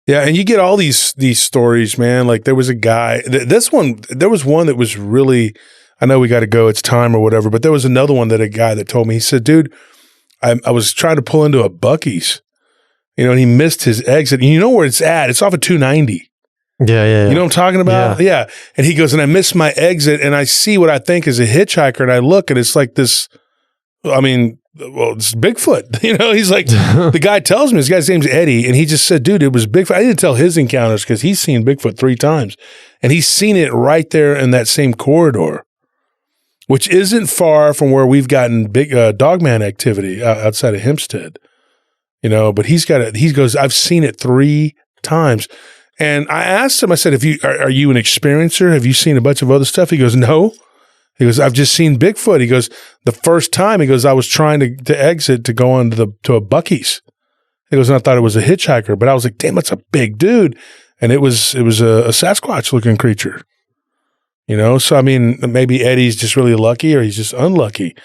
Yeah, and you get all these stories, man. Like there was a guy. There was one that was really. I know we got to go. It's time or whatever. But there was another one that a guy that told me. He said, "Dude, I was trying to pull into a Buc-ee's, and he missed his exit. And you know where it's at? It's off of 290. Yeah. You know what I'm talking about? Yeah. And he goes, and I missed my exit, and I see what I think is a hitchhiker, and I look, and it's like this. I mean, well, it's Bigfoot. He's like, the guy tells me, his guy's name's Eddie, and he just said, dude, it was Bigfoot. I didn't tell his encounters because he's seen Bigfoot 3 times, and he's seen it right there in that same corridor, which isn't far from where we've gotten big Dogman activity outside of Hempstead. But he goes, I've seen it 3 times. And I asked him, I said, are you an experiencer? Have you seen a bunch of other stuff? He goes, no. He goes, I've just seen Bigfoot. He goes, the first time, he goes, I was trying to exit to go on to a Buc-ee's. He goes, and I thought it was a hitchhiker, but I was like, damn, that's a big dude. And it was a Sasquatch looking creature. So I mean, maybe Eddie's just really lucky or he's just unlucky.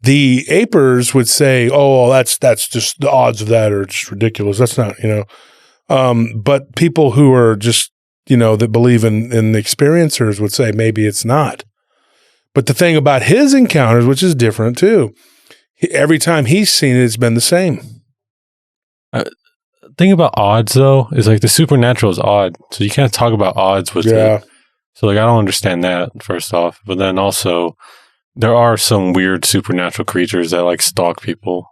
The apers would say, oh, that's just the odds of that are just ridiculous. That's not, but people who are just, that believe in the experiencers would say maybe it's not. But the thing about his encounters, which is different too, every time he's seen it, it's been the same. Thing about odds though is like the supernatural is odd, so you can't talk about odds with it. So like I don't understand that first off, but then also there are some weird supernatural creatures that like stalk people.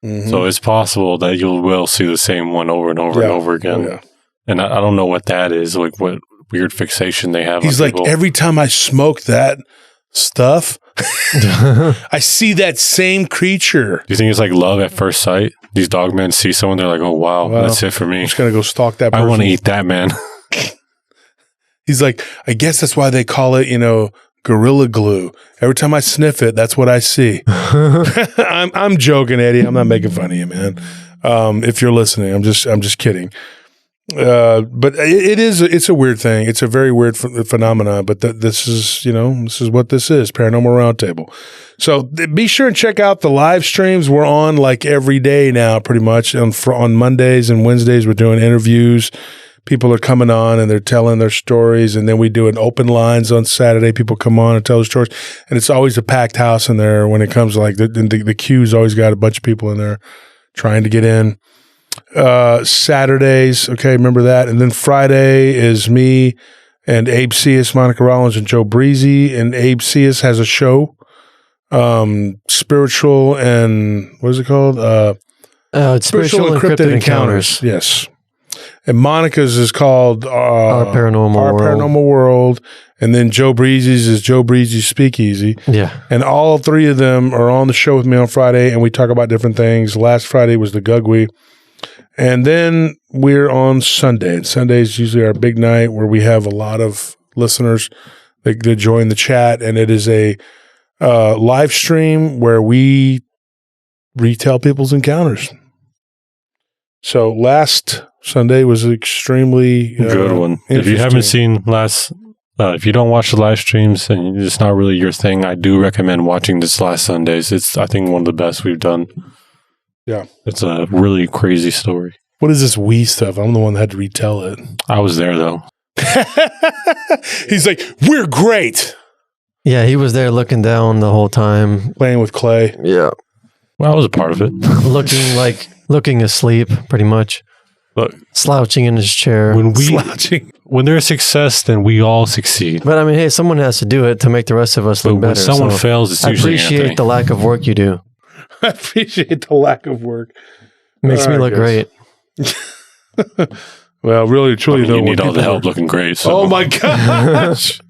So it's possible that you will see the same one over and over and over again. And I don't know what that is, like what weird fixation they have. He's on like, people. every time I smoke that stuff, I see that same creature. Do you think it's like love at first sight? These dogmen see someone, they're like, oh, wow, that's it for me. I'm just going to go stalk that person. I want to eat that, man. He's like, I guess that's why they call it, Gorilla Glue. Every time I sniff it, that's what I see. I'm joking, Eddie. I'm not making fun of you, man. If you're listening, I'm just kidding. But it's a weird thing. It's a very weird phenomenon, but this is what this is, Paranormal Roundtable. So be sure and check out the live streams. We're on like every day now, pretty much. On Mondays and Wednesdays, we're doing interviews. People are coming on and they're telling their stories, and then we do an open lines on Saturday. People come on and tell their stories, and it's always a packed house in there when it comes to like the queue's always got a bunch of people in there trying to get in. Saturdays, okay, remember that. And then Friday is me and Abe Cius, Monica Rollins, and Joe Breezy. And Abe Cius has a show, Spiritual and what is it called? It's Spiritual and Cryptid Encounters. Yes. And Monica's is called Our Paranormal World. And then Joe Breezy's is Joe Breezy's Speakeasy. Yeah. And all 3 of them are on the show with me on Friday, and we talk about different things. Last Friday was the Gugwe. And then we're on Sunday. And Sunday is usually our big night where we have a lot of listeners that join the chat. And it is a live stream where we retell people's encounters. So last Sunday was extremely good one. If you haven't seen if you don't watch the live streams and it's not really your thing, I do recommend watching this last Sundays. It's, I think, one of the best we've done. Yeah. It's a really crazy story. What is this we stuff? I'm the one that had to retell it. I was there, though. He's like, we're great. Yeah, he was there looking down the whole time. Playing with clay. Yeah. Well, I was a part of it. looking asleep, pretty much. Look, slouching in his chair. Slouching. when there's success, then we all succeed. But I mean, hey, someone has to do it to make the rest of us look But better. when someone so fails, it's I usually appreciate Anthony. the lack of work you do. I appreciate the lack of work. Makes All me right, look guys. great. Well, really, truly, You though, when need all the people help looking great. So. Oh my gosh!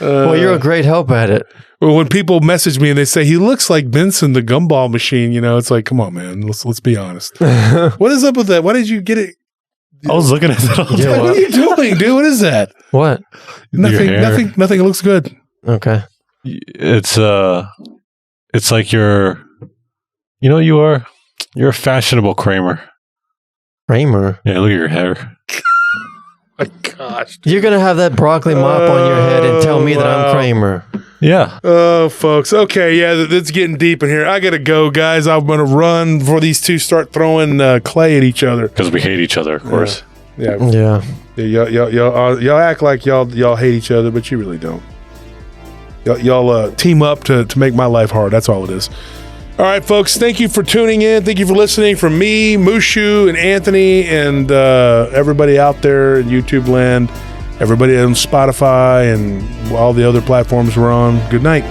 Well, you're a great help at it. Well, when people message me and they say he looks like Benson the Gumball Machine, it's like, come on, man, let's be honest. What is up with that? Why did you get it? I was looking at that all Yeah, day. What are you doing, dude? What is that? What? Nothing. hair. Nothing. It looks good. Okay. It's like you're, you are? You're a fashionable Kramer. Kramer. Yeah, look at your hair. My gosh. You're going to have that broccoli mop on your head and tell me that I'm wow. Kramer. Yeah. Oh, folks. Okay, yeah, it's getting deep in here. I gotta go, guys. I'm gonna run before these two start throwing clay at each other. Because we hate each other, of course. Yeah. Yeah. Y'all act like y'all hate each other, but you really don't. Y'all team up to make my life hard. That's all it is. All right, folks. Thank you for tuning in. Thank you for listening. From me, Mushu, and Anthony, and everybody out there in YouTube land, everybody on Spotify and all the other platforms we're on. Good night.